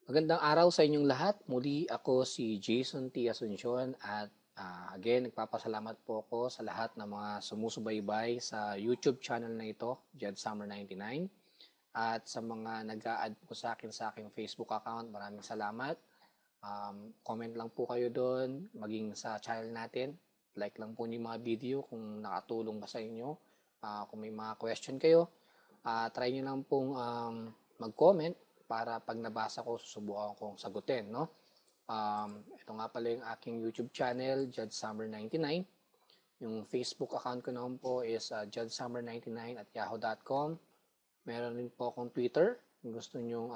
Magandang araw sa inyong lahat. Muli ako si Jason T. Asuncion at again, nagpapasalamat po ako sa lahat ng mga sumusubaybay sa YouTube channel na ito, Jed Summer 99. At sa mga nag-a-add po sa aking Facebook account, maraming salamat. Comment lang po kayo doon, maging sa channel natin. Like lang po yung mga video kung nakatulong ba sa inyo. Kung may mga question kayo, try nyo lang pong mag-comment para pag nabasa ko, susubukan kong sagutin, no? Ito nga pala yung aking YouTube channel, Judge Summer 99. Yung Facebook account ko naman po is Judge Summer 99 at yahoo.com. Meron rin po akong Twitter. Kung gusto nyo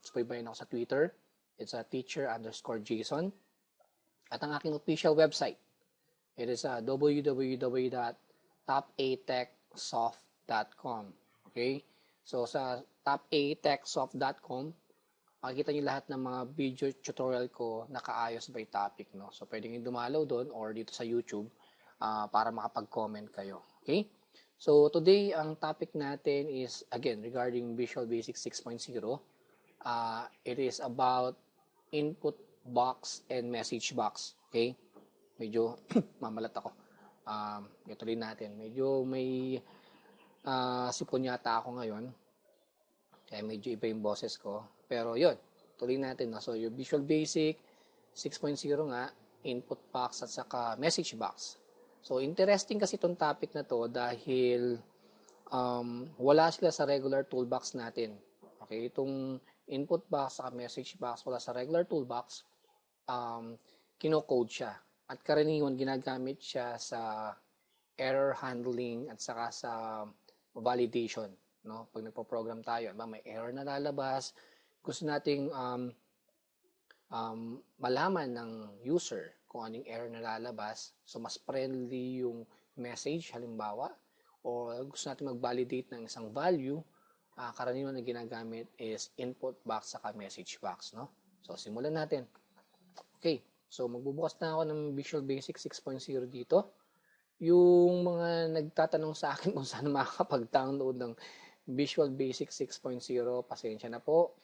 subaybayan ako sa Twitter, it's teacher_Jason. At ang aking official website, it is www.topatechsoft.com. Okay? So sa topatechsoft.com, makikita nyo lahat ng mga video tutorial ko nakaayos by topic. No? So pwede nyo dumalaw doon or dito sa YouTube para makapag-comment kayo. Okay? So today, ang topic natin is, again, regarding Visual Basic 6.0. It is about input box and message box. Okay? Medyo mamalat ako. Ituloy natin. Medyo may sipon yata ako ngayon. Kaya medyo iba yung boses ko. Pero yun, tuloy natin. No? So yung Visual Basic 6.0 nga, input box at saka message box. So interesting kasi itong topic na to dahil wala sila sa regular toolbox natin. Okay, itong input box at message box wala sa regular toolbox, kino-code siya. At karaniwan ginagamit siya sa error handling at saka sa validation. No? Pag nagpo-program tayo, may error na lalabas, gusto nating malaman ng user kung anong error na lalabas. So, mas friendly yung message, halimbawa, o gusto natin mag-validate ng isang value, karaniwan na ginagamit is input box saka message box. No? So, simulan natin. Okay, so magbubukas na ako ng Visual Basic 6.0 dito. Yung mga nagtatanong sa akin kung saan makakapag-download ng Visual Basic 6.0, pasensya na po.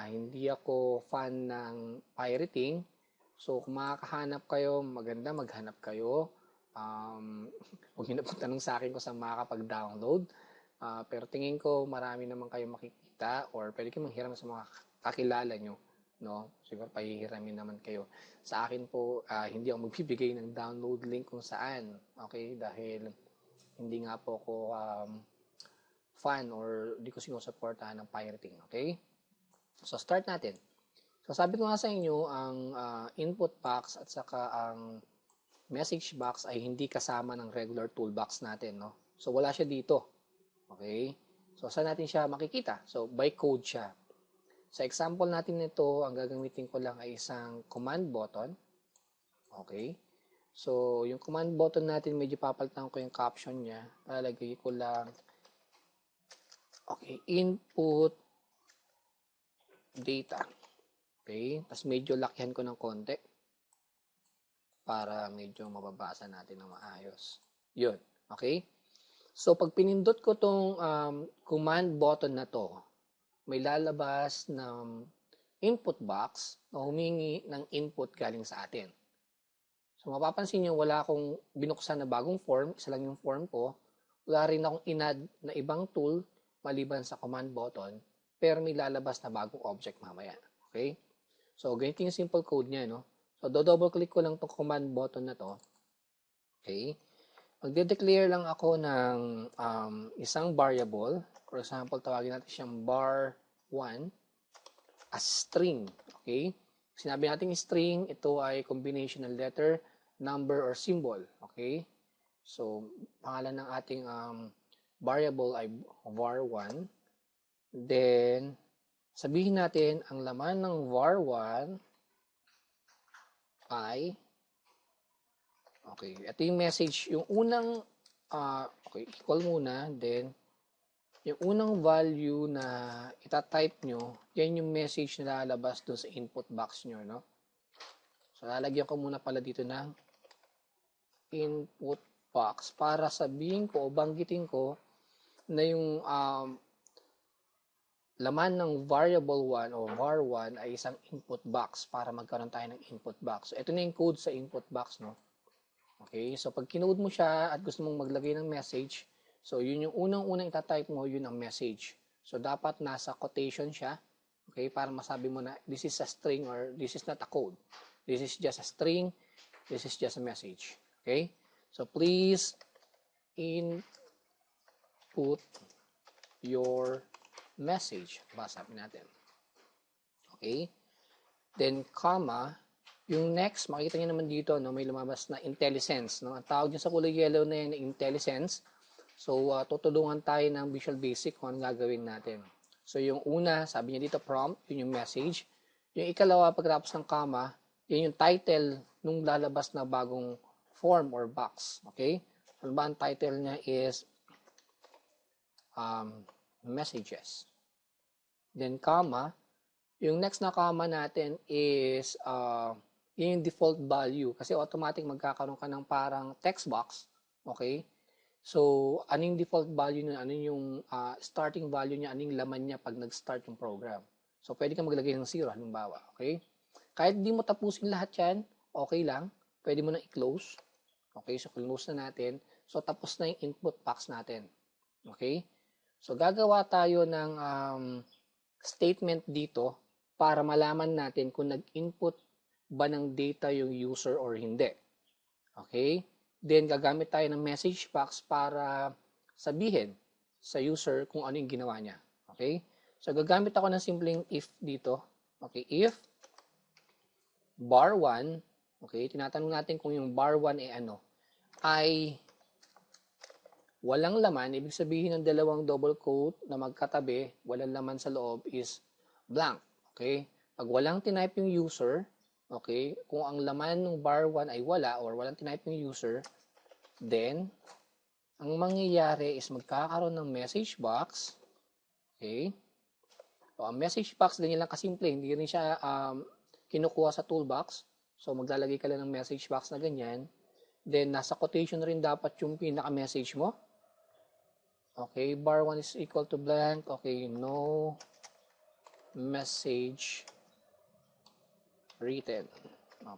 Hindi ako fan ng pirating. So, kung makakahanap kayo, maganda maghanap kayo. Huwag nyo na pong tanong sa akin kung saan makakapag-download. Pero tingin ko marami naman kayo makikita or pwede kayo manghiram sa mga kakilala nyo. No? Siguro pahihiramin naman kayo. Sa akin po, hindi ako magbibigay ng download link kung saan. Okay? Dahil hindi nga po ako fan or hindi ko sinusuportahan ng pirating. Okay? So, start natin. So, sabi ko nga sa inyo, ang input box at saka ang message box ay hindi kasama ng regular toolbox natin. No? So, wala siya dito. Okay? So, saan natin siya makikita? So, by code siya. Sa example natin nito, ang gagamitin ko lang ay isang command button. Okay? So, yung command button natin, medyo papalitan ko yung caption niya. Lalagay ko lang, okay, input data. Okay? Tapos medyo lakyan ko ng konti para medyo mababasa natin ng maayos. Yun. Okay? So, pag pinindot ko tong command button na to, may lalabas ng input box na humingi ng input galing sa atin. So, mapapansin nyo, wala akong binuksan na bagong form. Isa lang yung form ko. Wala rin akong inad na ibang tool maliban sa command button. Pero may lalabas na bagong object mamaya. Okay? So, ganito yung simple code niya, no? So, double click ko lang itong command button na to. Okay? Magde-declare lang ako ng isang variable. For example, tawagin natin siyang bar1 as string. Okay? Sinabi natin string, ito ay combination ng letter, number, or symbol. Okay? So, pangalan ng ating variable ay var1. Then, sabihin natin, ang laman ng var1 ay, okay, ito yung message, yung unang, okay, equal muna, then, yung unang value na itatype nyo, yan yung message na lalabas doon sa input box nyo, no? So, lalagyan ko muna pala dito ng input box para sabihin ko o banggitin ko na yung laman ng variable 1 o var1 ay isang input box para magkaroon tayo ng input box. So, ito na yung code sa input box, no? Okay, so pag kinode mo siya at gusto mong maglagay ng message, so yun yung unang-unang itatype mo, yun ang message. So, dapat nasa quotation siya, okay, para masabi mo na this is a string or this is not a code. This is just a string, this is just a message. Okay, so please input your message. Basahin natin. Okay? Then, comma. Yung next, makikita nyo naman dito, no, may lumabas na IntelliSense. No? Ang tawag nyo sa kulay yellow na yan, IntelliSense. So, tutulungan tayo ng Visual Basic kung anong gagawin natin. So, yung una, sabi niya dito, prompt, yun yung message. Yung ikalawa, pagkatapos ng comma, yun yung title nung lalabas na bagong form or box. Okay? Ano ba ang title niya is messages. Then, comma. Yung next na comma natin is yung default value. Kasi automatic magkakaroon ka ng parang text box. Okay? So, ano yung default value niya? Ano yung starting value niya? Ano yung laman niya pag nag-start yung program? So, pwede ka maglagay ng 0, halimbawa. Okay? Kahit di mo tapusin lahat yan, okay lang. Pwede mo na i-close. Okay? So, close na natin. So, tapos na yung input box natin. Okay? So, gagawa tayo ng statement dito para malaman natin kung nag-input ba ng data yung user or hindi. Okay? Then, gagamit tayo ng message box para sabihin sa user kung ano yung ginawa niya. Okay? So, gagamit ako ng simpleng if dito. Okay? If bar1, okay? Tinatanong natin kung yung bar1 ay walang laman, ibig sabihin ng dalawang double quote na magkatabi, walang laman sa loob is blank. Okay? Pag walang tinype yung user, okay, kung ang laman ng bar1 ay wala or walang tinype yung user, then, ang mangyayari is magkakaroon ng message box. Okay? So, ang message box, ganyan lang kasimple. Hindi rin siya kinukuha sa toolbox. So, maglalagay ka lang ng message box na ganyan. Then, nasa quotation rin dapat yung pinaka-message mo. Okay, bar1 is equal to blank. Okay, no message written.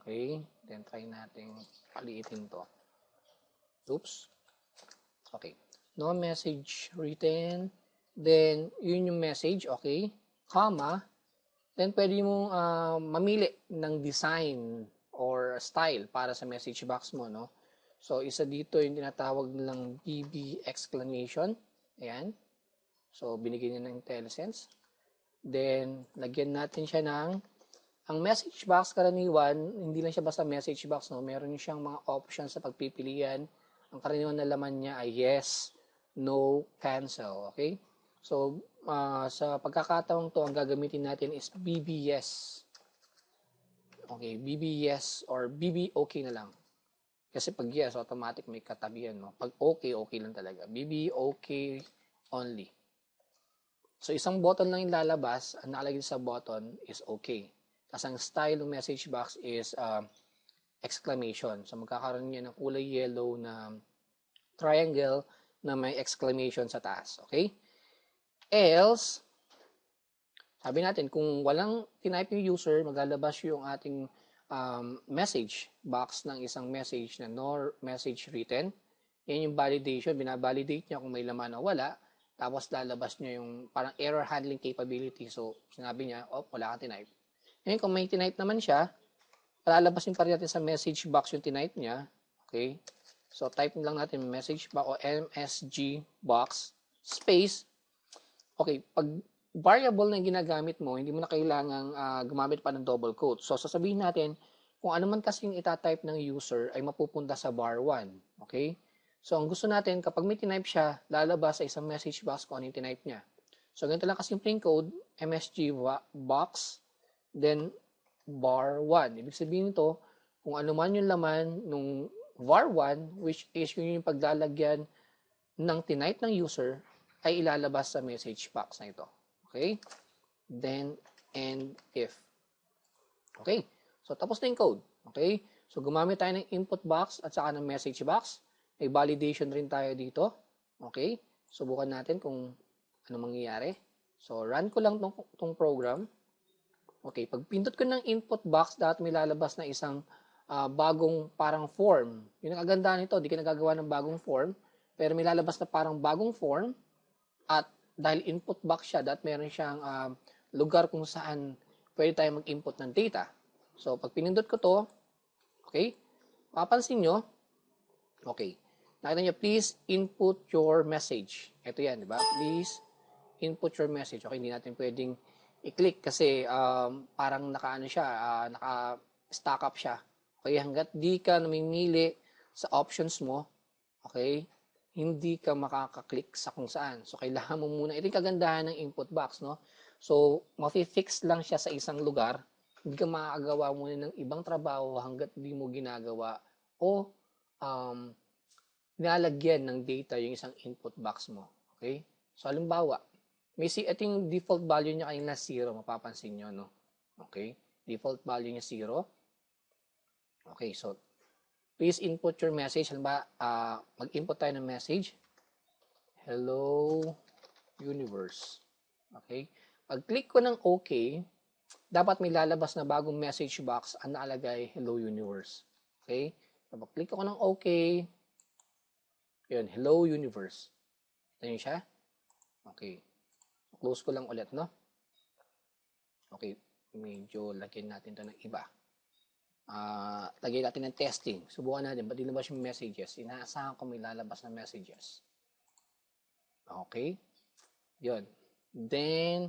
Okay, then try natin paliitin to. Oops. Okay, no message written. Then, yun yung message. Okay, comma. Then, pwede mong mamili ng design or style para sa message box mo, no? So, isa dito yung tinatawag nilang BB exclamation. Ayan. So, binigyan niya ng IntelliSense. Then, lagyan natin siya ng, ang message box karaniwan, hindi lang siya basta message box, no? Meron siyang mga options sa pagpipilian. Ang karaniwan na laman niya ay yes, no, cancel. Okay? So, sa pagkakataong to, ang gagamitin natin is BB yes. Okay, BB yes or BB okay na lang. Kasi pag yes, automatic may katabihan, no? Pag okay, okay lang talaga. BB okay only. So, isang button lang yung lalabas. Ang nakalagay sa button is okay. Tapos, ang style ng message box is exclamation. So, magkakaroon niya ng kulay yellow na triangle na may exclamation sa taas. Okay? Else, sabi natin, kung walang tinype yung user, maglalabas yung ating message box ng isang message na no message written. Yan yung validation. Binavalidate niya kung may laman o wala. Tapos lalabas niya yung parang error handling capability. So, sinabi niya, oh, wala kang tinype. Ngayon, kung may tinype naman siya, lalabas yung pa rin natin sa message box yung tinype niya. Okay? So, type lang natin message box o MSG box space. Okay, pag variable na ginagamit mo, hindi mo na kailangang gumamit pa ng double quote. So, sasabihin natin, kung ano man kasing itatype ng user ay mapupunta sa bar 1. Okay? So, ang gusto natin, kapag may tinype siya, lalabas sa isang message box kung ano yung tinype niya. So, ganito lang kasimpleng code, MSG box, then bar 1. Ibig sabihin nito, kung ano man yung laman nung var 1, which is yung paglalagyan ng tinype ng user, ay ilalabas sa message box na ito. Okay? Then, and if. Okay? So, tapos na yung code. Okay? So, gumamit tayo ng input box at saka ng message box. May validation rin tayo dito. Okay? Subukan natin kung ano mangyayari. So, run ko lang tong program. Okay, pag pindot ko ng input box, dapat may lalabas na isang bagong parang form. Yun ang kagandahan nito, di ka nagagawa ng bagong form, pero may lalabas na parang bagong form at dahil input box siya, dapat meron siyang lugar kung saan pwede tayo mag-input ng data. So, pag pinindot ko to, okay, papansin nyo, okay, nakita nyo, please input your message. Ito yan, di ba? Please input your message. Okay, hindi natin pwedeng i-click kasi parang naka-ano siya, naka-stack up siya. Okay, hanggat di ka namimili sa options mo, okay, hindi ka makaka-click sa kung saan. So, kailangan mo muna, ito yung kagandahan ng input box, no? So, mafi-fix lang siya sa isang lugar, hindi ka makakagawa muna ng ibang trabaho hanggat di mo ginagawa o nilalagyan ng data yung isang input box mo. Okay? So, halimbawa, ito yung default value niya kanina 0, mapapansin nyo, no? Okay? Default value niya 0. Okay, so, please input your message. Halimbawa, mag-input tayo ng message. Hello, universe. Okay? Pag-click ko ng OK, dapat may lalabas na bagong message box ang nakalagay, Hello, universe. Okay? So, pag-click ako ng OK, yun, Hello, universe. Ito yun siya. Okay. Close ko lang ulit, no? Okay. Medyo lagyan natin ito ng iba. Lagyan natin ng testing. Subukan natin. Ba't dilabas yung messages? Inaasahan ko may lalabas na messages. Okay. Yun. Then,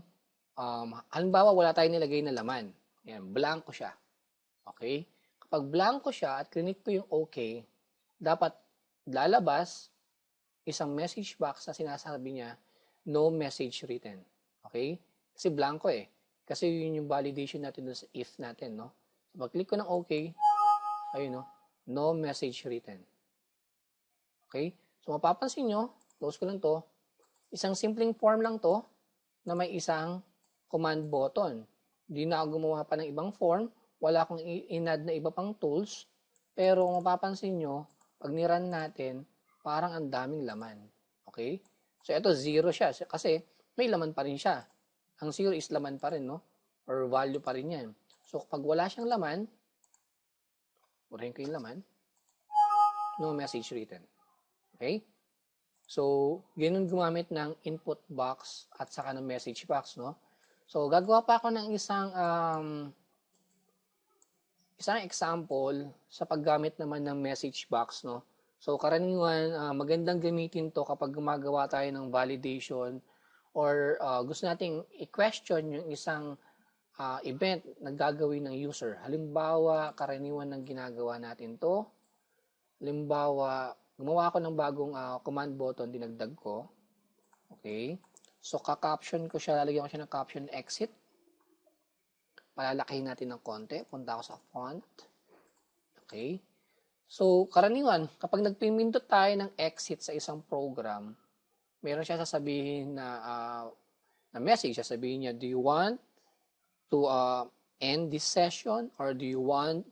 halimbawa, wala tayong nilagay na laman. Yan. Blanco siya. Okay. Kapag blanco siya at click ko yung OK, dapat lalabas isang message box na sinasabi niya, no message written. Okay? Kasi blanco eh. Kasi yun yung validation natin dun sa if natin, no? So, pag-click ko ng OK, ayun, no? No message written. Okay? So, mapapansin nyo, close ko lang to, isang simpleng form lang to na may isang command button. Hindi na ako gumawa pa ng ibang form, wala akong in-add na iba pang tools, pero mapapansin nyo, pag ni-run natin, parang ang daming laman. Okay? So, ito 0 siya kasi may laman pa rin siya. Ang 0 is laman pa rin, no? Or value pa rin yan. So, pag wala siyang laman, urahin ko yung laman, no message written. Okay? So, ganun gumamit ng input box at saka ng message box, no? So, gagawa pa ako ng isang example sa paggamit naman ng message box, no? So, karaniwan, magandang gamitin to kapag gumagawa tayo ng validation or gusto nating i-question yung isang event na gagawin ng user. Halimbawa, karaniwan ng ginagawa natin to. Halimbawa, gumawa ako ng bagong command button, dinagdag ko. Okay. So, ka-caption ko siya, lalagyan ko siya ng caption exit. Palalakihin natin ng konti. Punta ako sa font. Okay. So, karaniwan, kapag nagpimindot tayo ng exit sa isang program, meron siya sasabihin na message. Sasabihin niya, do you want to end this session or do you want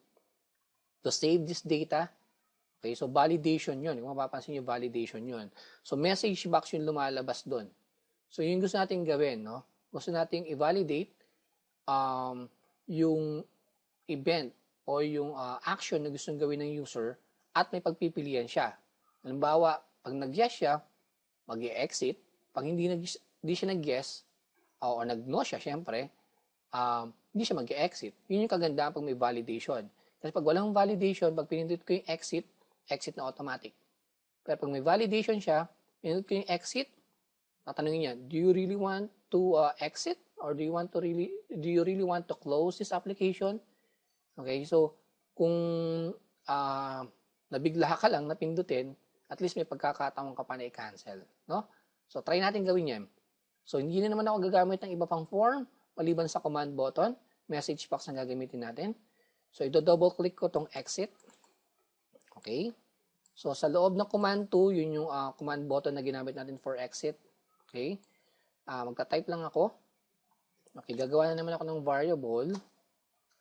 to save this data? Okay, so validation yun. Kung mapapansin nyo, validation yun. So, message box yung lumalabas doon. So, yung gusto natin gawin, no? Gusto nating i-validate yung event o yung action na gustong gawin ng user at may pagpipilian siya. Halimbawa, pag nag-yes siya, mag-exit. Pag hindi siya nag-yes o nag-no siya, syempre, hindi siya mag-exit. Yun yung kagandahan pag may validation. Kasi pag walang validation, pag pinindot ko yung exit na automatic. Pero pag may validation siya, pinindot ko yung exit, tatanungin niya, do you really want to exit? Or do you really want to close this application? Okay, so kung nabigla ka lang napindutin, at least may pagkakataon ka pa na i-cancel, no? So try natin gawin 'yan. So hindi na naman ako gagamit ng iba pang form maliban sa command button, message box ang gagamitin natin. So i-double click ko tong exit. Okay? So sa loob ng command 2, yun yung command button na ginamit natin for exit. Okay? Magta-type lang ako. Okay, gagawa na naman ako ng variable.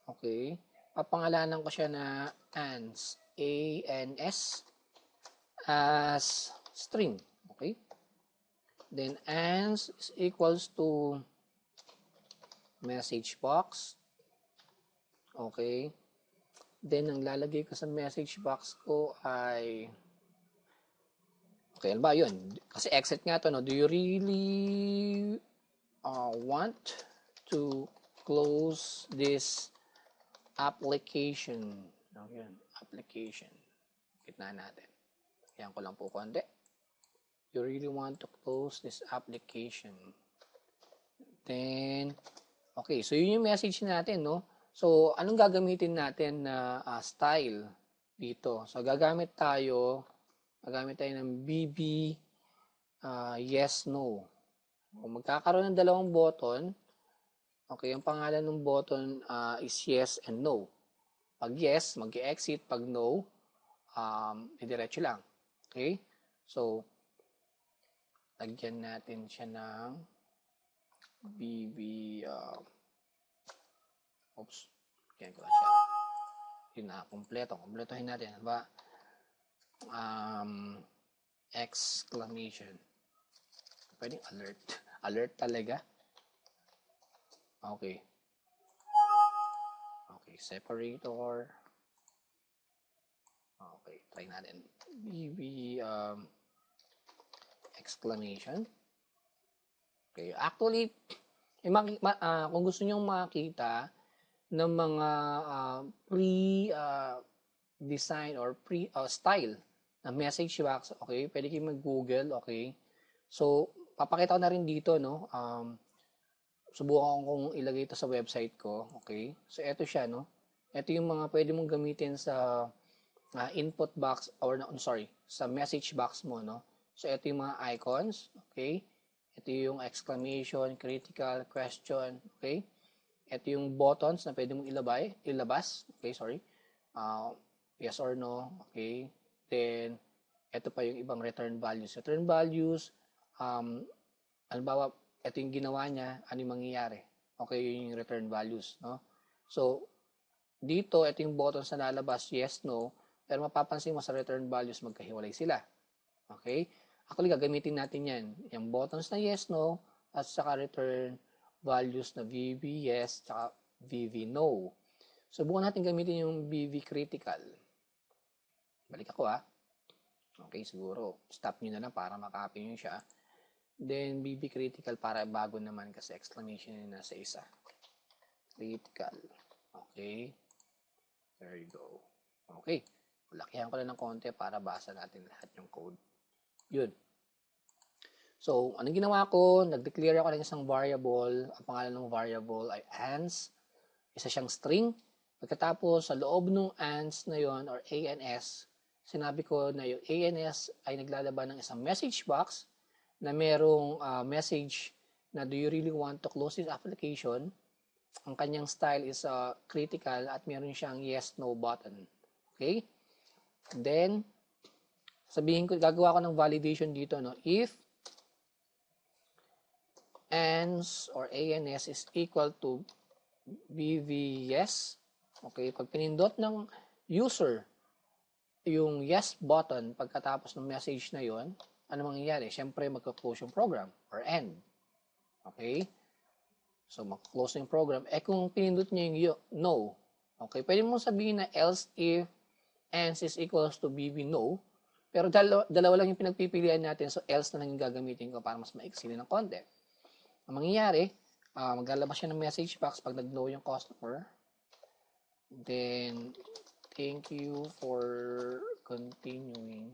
Okay. Papangalanan ko siya na ans, A-N-S, as string. Okay. then ans is equals to message box. Okay. Then, ang lalagay ko sa message box ko ay, okay, ano ba yun? Kasi exit nga to, no? Do you really want to close this application? No, yun, application. Kitna natin. Yan ko lang po konti. You really want to close this application. Then, okay, so yun yung message natin, no? So, anong gagamitin natin na style dito? So, gagamit tayo ng BB yes, no. Kung magkakaroon ng dalawang button, okay, ang pangalan ng button is yes and no. Pag yes, mag-exit. Pag no, diretso lang. Okay? So, lagyan natin siya ng BB oops. Kaya ko lang siya. Yun na, kompleto. Kompletohin natin. Diba? Exclamation. Pwedeng alert. Alert talaga. Okay. Okay, separator. Okay, try natin. BB exclamation. Okay, actually, kung gusto niyo makita ng mga pre-design or pre-style na message box, okay? Pwede kayo mag-Google, okay? So, papakita ko na rin dito, no? Subukan kong ilagay ito sa website ko, okay? So, ito siya, no? Ito yung mga pwede mong gamitin sa input box, or sa message box mo, no? So, ito yung mga icons, okay? Ito yung exclamation, critical, question, okay? Ito yung buttons na pwede mong ilabas. Okay, sorry. Yes or no. Okay. Then, ito pa yung ibang return values. Return values, halimbawa, ito yung ginawa niya, ano yung mangyayari. Okay, yun yung return values. No? So, dito, ito yung buttons na lalabas, yes, no. Pero mapapansin mo sa return values, magkahiwalay sila. Okay? Actually, gagamitin natin yan. Yung buttons na yes, no, at saka return values na VV yes, tsaka VV no. Subukan natin gamitin yung VV critical. Balik ako Okay, siguro stop nyo na lang para makapin nyo siya. Then VV critical para bago naman kasi exclamation na nasa isa. Critical. Okay. There you go. Okay. Lakihan ko lang ng konti para basa natin lahat yung code. Yun. So, anong ginawa ko? Nag-declare ako ng isang variable. Ang pangalan ng variable ay ans. Isa siyang string. Pagkatapos, sa loob ng ans na yon or ans, sinabi ko na yung ans ay naglalaban ng isang message box na merong message na do you really want to close this application? Ang kanyang style is critical at meron siyang yes-no button. Okay? Then, gagawa ko ng validation dito, no? If ans or ans is equal to bvs, okay, pag pinindot ng user yung yes button pagkatapos ng message na yon, ano mangyayari? Siyempre, magka-close yung program or end. Okay? So, mag-close yung program. Kung pinindot niya yung no, okay, pwede mo sabihin na else if ans is equals to bv no, pero dalawa lang yung pinagpipilian natin, so else na lang yung gagamitin ko para mas maiksi ng konti. Ang mangyayari, maglalabas siya ng message box pag nag-no yung customer. Then, thank you for continuing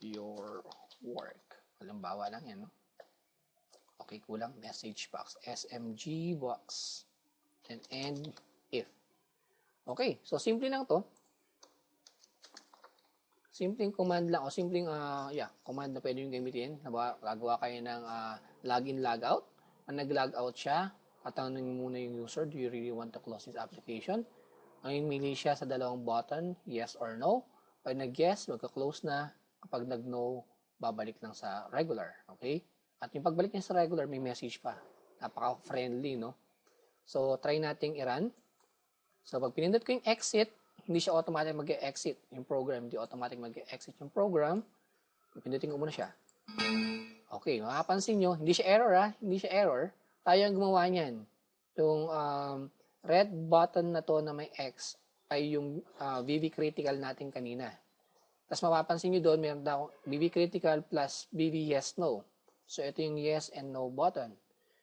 your work. Halimbawa lang yan, no? Okay, kulang. Message box. SMG box. Then, end if. Okay, so simple lang to. Simpleng command lang o simpleng command na pwede yung gamitin. Gagawa kayo ng login, logout. Ang nag-logout siya, tatanungin muna yung user, do you really want to close this application? Ngayon, mili siya sa dalawang button, yes or no. Pag nag-yes, magka-close na. Kapag nag-no, babalik lang sa regular. Okay? At yung pagbalik niya sa regular, may message pa. Napaka-friendly, no? So, try nating i-run. So, pag pinindot ko yung exit, hindi siya automatic mag-exit yung program. Hindi automatic mag-exit yung program. Pindutin ko muna siya. Okay, makapansin nyo, hindi siya error hindi siya error. Tayo ang gumawa niyan. Yung red button na to na may X ay yung VB critical natin kanina. Tapos mapapansin nyo doon, meron daw VB critical plus VB yes no. So ito yung yes and no button.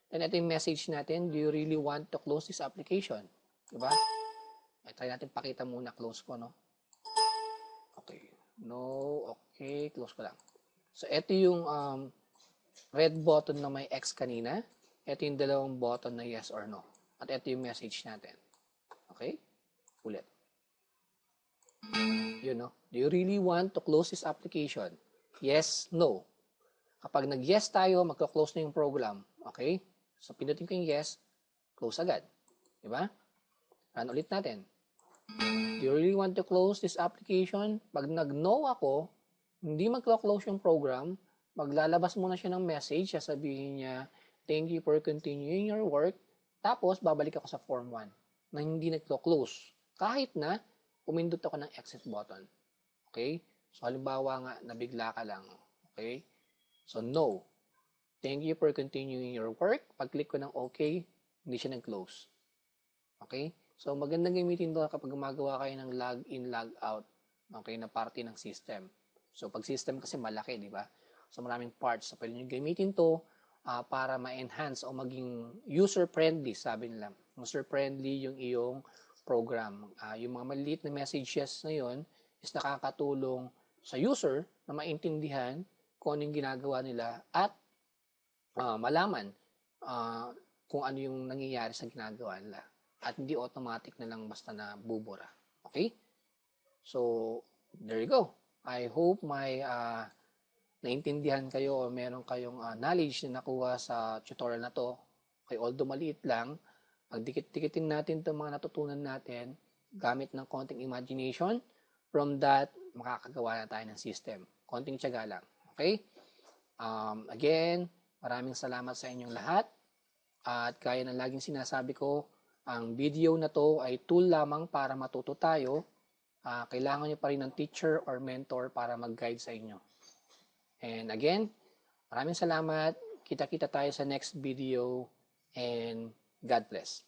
Then ito yung message natin, do you really want to close this application? Diba? Try natin pakita muna, close ko, no? Okay. No, okay, close ko lang. So ito yung red button na may X kanina. Ito yung dalawang button na yes or no. At ito yung message natin. Okay? Ulit. Yun, no? Do you really want to close this application? Yes, no. Kapag nag-yes tayo, magka-close na yung program. Okay? So, pindutin ko yung yes, close agad. Diba? Run ulit natin. Do you really want to close this application? Pag nag-no ako, hindi magka-close yung program, maglalabas muna siya ng message, sasabihin niya, thank you for continuing your work, tapos babalik ako sa form 1 na hindi nagko-close. Kahit na pumindot ako ng exit button. Okay? So, halimbawa nga, nabigla ka lang. Okay? So, no. Thank you for continuing your work. Pag-click ko ng okay, hindi siya nag-close. Okay? So, magandang gamitin ito kapag gumagawa kayo ng log-in, log-out. Okay? Na parte ng system. So, pag system kasi malaki, di ba? So, maraming parts. So, pwede nyo gamitin to para ma-enhance o maging user-friendly, sabi nila. User-friendly yung iyong program. Yung mga maliliit na messages na yun is nakakatulong sa user na maintindihan kung ano yung ginagawa nila at malaman kung ano yung nangyayari sa ginagawa nila. At hindi automatic na lang basta na bubura. Okay? So, there you go. I hope may naintindihan kayo o meron kayong knowledge na nakuha sa tutorial na to. Okay, although maliit lang, pagdikit-dikitin natin itong mga natutunan natin gamit ng konting imagination. From that, makakagawa na tayo ng system. Konting tiyaga lang. Okay? Again, maraming salamat sa inyong lahat. At gaya ng laging sinasabi ko, ang video na to ay tool lamang para matuto tayo. Kailangan nyo pa rin ng teacher or mentor para mag-guide sa inyo. And again, maraming salamat. Kita-kita tayo sa next video and God bless.